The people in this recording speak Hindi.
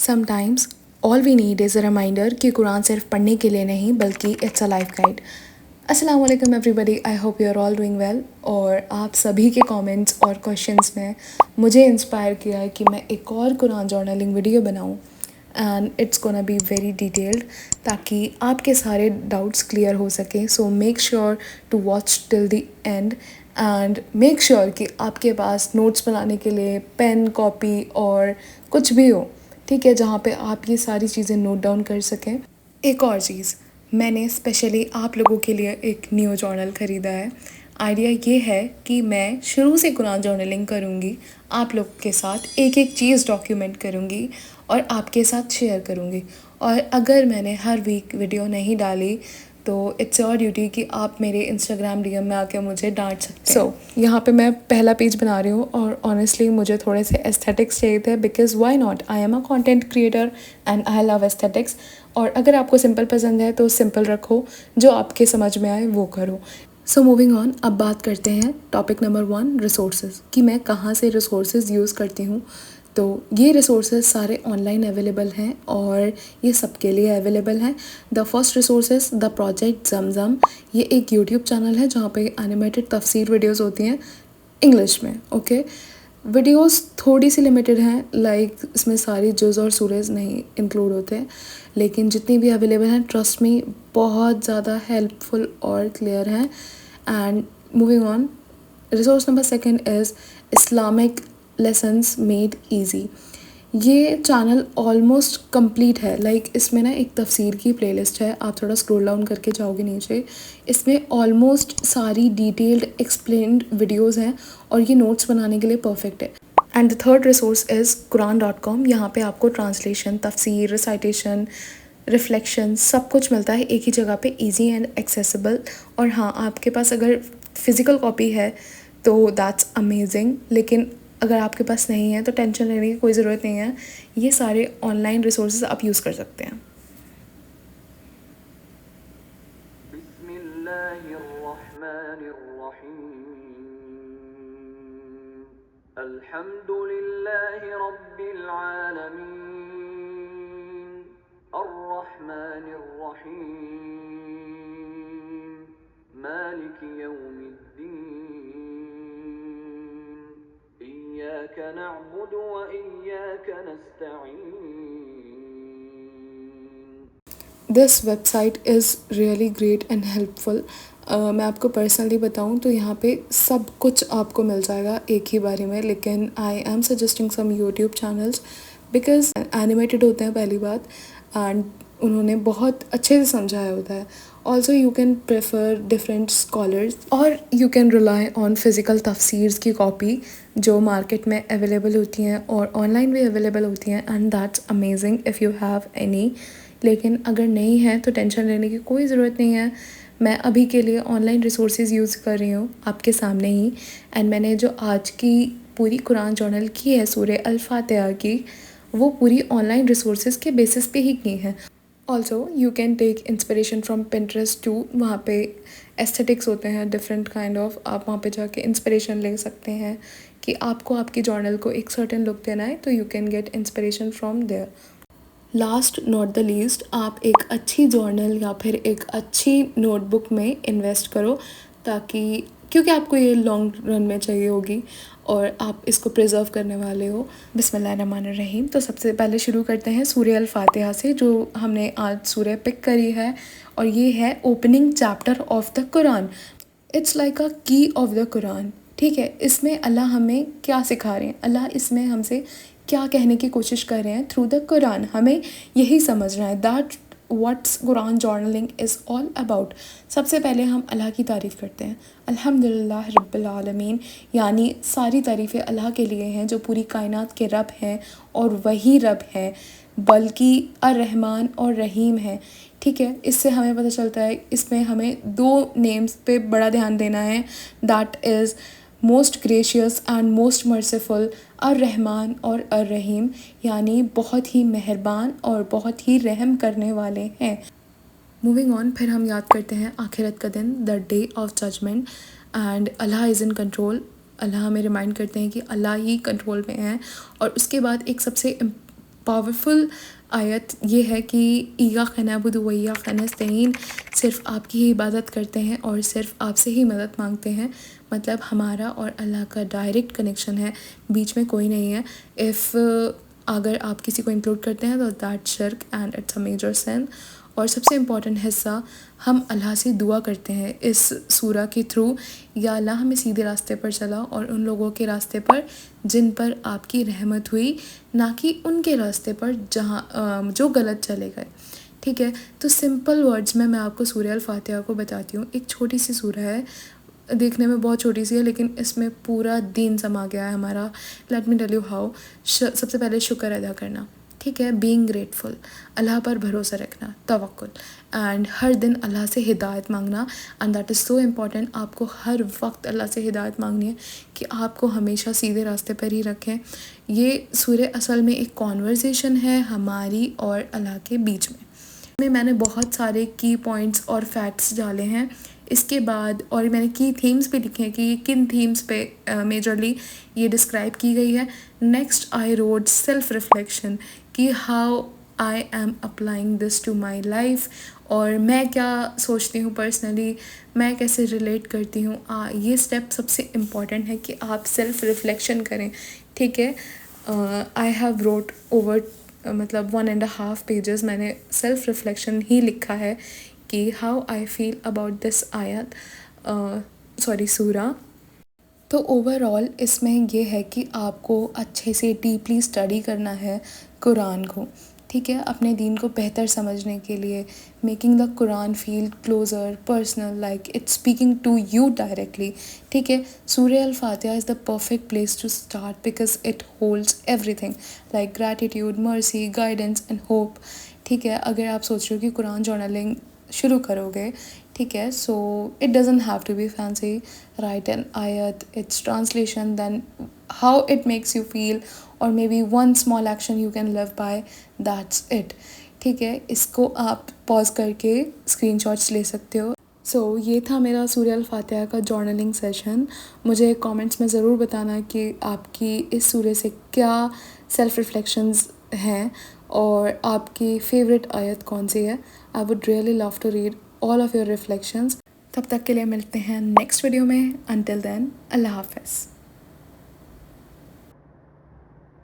Sometimes all we need is a reminder कि कुरान सिर्फ पढ़ने के लिए नहीं बल्कि इट्स अ लाइफ गाइड। अस्सलाम वालेकुम everybody, I hope you are all doing well. और आप सभी के कमेंट्स और क्वेश्चंस ने मुझे इंस्पायर किया है कि मैं एक और कुरान जर्नलिंग वीडियो बनाऊं and it's gonna be very detailed ताकि आपके सारे डाउट्स क्लियर हो सकें। So make sure to watch till the end and make sure कि आपके पास नोट्स बनाने के लिए पेन, कॉपी और कुछ भी हो, ठीक है, जहाँ पे आप ये सारी चीज़ें नोट डाउन कर सकें। एक और चीज़, मैंने स्पेशली आप लोगों के लिए एक न्यू जर्नल ख़रीदा है। आइडिया ये है कि मैं शुरू से कुरान जर्नलिंग करूँगी, आप लोग के साथ एक एक चीज़ डॉक्यूमेंट करूँगी और आपके साथ शेयर करूँगी। और अगर मैंने हर वीक वीडियो नहीं डाली तो इट्स योर ड्यूटी कि आप मेरे इंस्टाग्राम डीएम में आके मुझे डांट सकते हैं। यहाँ पे मैं पहला पेज बना रही हूँ और ऑनेस्टली मुझे थोड़े से एस्थेटिक्स चाहिए थे because why not, I am a content creator and I love aesthetics. और अगर आपको सिंपल पसंद है तो सिंपल रखो, जो आपके समझ में आए वो करो। सो मूविंग ऑन, अब बात करते हैं टॉपिक नंबर 1, रिसोर्सेज, कि मैं कहाँ से रिसोर्सेज यूज़ करती हूँ। तो ये रिसोर्सेज सारे ऑनलाइन अवेलेबल हैं और ये सबके लिए अवेलेबल हैं। The first resources the project Zamzam, ये एक यूट्यूब चैनल है जहाँ पे एनिमेटेड तफसीर वीडियोस होती हैं इंग्लिश में। ओके, वीडियोस थोड़ी सी लिमिटेड हैं, लाइक इसमें सारी जुज़ और सूरज नहीं इंक्लूड होते हैं, लेकिन जितनी भी अवेलेबल हैं ट्रस्ट मी बहुत ज़्यादा हेल्पफुल और क्लियर हैं। And moving on, resource number 2 is Islamic lessons made easy. ये चैनल ऑलमोस्ट कंप्लीट है, लाइक इसमें ना एक तफसीर की प्लेलिस्ट है, आप थोड़ा स्क्रॉल डाउन करके जाओगे नीचे, इसमें ऑलमोस्ट सारी डिटेल्ड एक्सप्लेन्ड वीडियोस हैं और ये नोट्स बनाने के लिए परफेक्ट है। And the third resource is Quran com. यहाँ पे आपको ट्रांसलेशन, तफसीर, रिसाइटेशन, रिफ्लेक्शन सब कुछ मिलता है एक ही जगह पे, इजी एंड एक्सेसिबल। और हाँ, आपके पास अगर फिज़िकल कॉपी है तो दैट्स अमेजिंग, लेकिन अगर आपके पास नहीं है तो टेंशन लेने की कोई ज़रूरत नहीं है, ये सारे ऑनलाइन रिसोर्सेज आप यूज़ कर सकते हैं। अल्हम्दुलिल्लाहि रब्बिल आलमीन अर्रहमानिर रहीम मालिकि यौमिद्दीन इय्याका नअबुदु व इय्याका नस्तईन। This website is really great and helpful. मैं आपको पर्सनली बताऊं तो यहाँ पे सब कुछ आपको मिल जाएगा एक ही बारी में, लेकिन I am suggesting some YouTube channels because animated होते हैं पहली बात, एंड उन्होंने बहुत अच्छे से समझाया होता है। Also you can prefer different scholars और you can rely on physical तफसीर्स की कॉपी जो मार्केट में अवेलेबल होती हैं और ऑनलाइन भी अवेलेबल होती हैं, and that's amazing if you have any. लेकिन अगर नहीं है तो टेंशन लेने की कोई ज़रूरत नहीं है। मैं अभी के लिए ऑनलाइन रिसोर्सेज यूज़ कर रही हूँ आपके सामने ही, एंड मैंने जो आज की पूरी कुरान जर्नल की है सूरह अल फातिहा की, वो पूरी ऑनलाइन रिसोर्सेज के बेसिस पे ही की है। Also you can take inspiration from Pinterest too, वहाँ पे एस्थेटिक्स होते हैं डिफरेंट काइंड ऑफ, आप वहाँ पे जाके इंस्पिरेशन ले सकते हैं कि आपको आपकी जर्नल को एक सर्टेन लुक देना है, तो you can get inspiration from there. Last not the least, आप एक अच्छी जर्नल या फिर एक अच्छी नोटबुक में इन्वेस्ट करो, ताकि क्योंकि आपको ये लॉन्ग रन में चाहिए होगी और आप इसको प्रिजर्व करने वाले हो। बिस्मिल्लाहिर्रहमानिर्रहीम। तो सबसे पहले शुरू करते हैं सूरह अल फातिहा से, जो हमने आज सूरह पिक करी है, और ये है opening chapter of the Quran. It's like अ की ऑफ द कुरान, ठीक है। इसमें अल्लाह हमें क्या सिखा रहे हैं, अल्लाह इसमें हमसे क्या कहने की कोशिश कर रहे हैं थ्रू द कुरान, हमें यही समझना है that what's Quran journaling is all about. सबसे पहले हम अल्लाह की तारीफ़ करते हैं, अल्हम्दुलिल्लाह रब्बिल आलमीन, यानी सारी तारीफ़ें अल्लाह के लिए हैं जो पूरी कायनात के रब हैं, और वही रब हैं बल्कि अर्रहमान और रहीम है, ठीक है। इससे हमें पता चलता है, इसमें हमें 2 नेम्स पे बड़ा ध्यान देना है, that is most gracious and most merciful, अर्रहमान और अर्रहीम, यानी बहुत ही मेहरबान और बहुत ही रहम करने वाले हैं। मूविंग ऑन, फिर हम याद करते हैं आखिरत का दिन, the day of judgment, and Allah is in control. Allah हमें रिमाइंड करते हैं कि अल्लाह ही कंट्रोल में है। और उसके बाद एक सबसे पावरफुल आयत ये है कि ईयाक नअबुदु व ईयाक नस्तईन, सिर्फ आपकी ही इबादत करते हैं और सिर्फ आपसे ही मदद मांगते हैं। मतलब हमारा और अल्लाह का डायरेक्ट कनेक्शन है, बीच में कोई नहीं है। अगर आप किसी को इंक्लूड करते हैं तो दैट शिर्क and it's a major sin. और सबसे इम्पॉर्टेंट हिस्सा, हम अल्लाह से दुआ करते हैं इस सूरा के थ्रू, या अल्लाह हमें सीधे रास्ते पर चला और उन लोगों के रास्ते पर जिन पर आपकी रहमत हुई, ना कि उनके रास्ते पर जो गलत चले गए। ठीक है, तो सिंपल वर्ड्स में मैं आपको सूरह अल फातिहा को बताती हूँ। एक छोटी सी सूरह है, देखने में बहुत छोटी सी है, लेकिन इसमें पूरा दीन समा गया है हमारा। Let me tell you how. सबसे पहले शुक्र अदा करना, ठीक है, बीइंग ग्रेटफुल, अल्लाह पर भरोसा रखना, तवक्कुल, एंड हर दिन अल्लाह से हिदायत मांगना। And that is so important, आपको हर वक्त अल्लाह से हिदायत मांगनी है कि आपको हमेशा सीधे रास्ते पर ही रखें। ये सूरह असल में एक कॉन्वर्सेशन है हमारी और अल्लाह के बीच में मैंने बहुत सारे की पॉइंट्स और फैक्ट्स डाले हैं इसके बाद, और मैंने की थीम्स भी लिखे हैं कि ये किन थीम्स पे मेजरली ये डिस्क्राइब की गई है। Next I wrote self reflection, कि how I am applying this to my life, और मैं क्या सोचती हूँ पर्सनली, मैं कैसे रिलेट करती हूँ। ये स्टेप सबसे इम्पॉर्टेंट है कि आप सेल्फ रिफ्लेक्शन करें। ठीक है, आई हैव रोट ओवर मतलब 1.5 पेजेस मैंने सेल्फ रिफ्लेक्शन ही लिखा है कि how I feel about this आयत, सूरा। तो ओवरऑल इसमें ये है कि आपको अच्छे से डीपली स्टडी करना है कुरान को, ठीक है, अपने दीन को बेहतर समझने के लिए। Making the Quran feel closer, personal, like it's speaking to you directly. ठीक है, Surah Al Fatiha is the perfect place to start because it holds everything like gratitude, mercy, guidance and hope. ठीक है, अगर आप सोच रहे हो कि कुरान जर्नलिंग शुरू करोगे, ठीक है, so it doesn't have to be fancy, write an आयत, its translation, then how it makes you feel, और maybe one small action you can live by, that's it. ठीक है, इसको आप पॉज करके स्क्रीनशॉट्स ले सकते हो। सो ये था मेरा सूरह अल फातिहा का जर्नलिंग सेशन। मुझे कमेंट्स में ज़रूर बताना कि आपकी इस सूरह से क्या सेल्फ रिफ्लेक्शंस हैं और आपकी फ़ेवरेट आयत कौन सी है। I would really love to read all of your reflections. तब तक के लिए मिलते हैं नेक्स्ट वीडियो में। अंटिल देन, अल्लाह हाफ़िज़।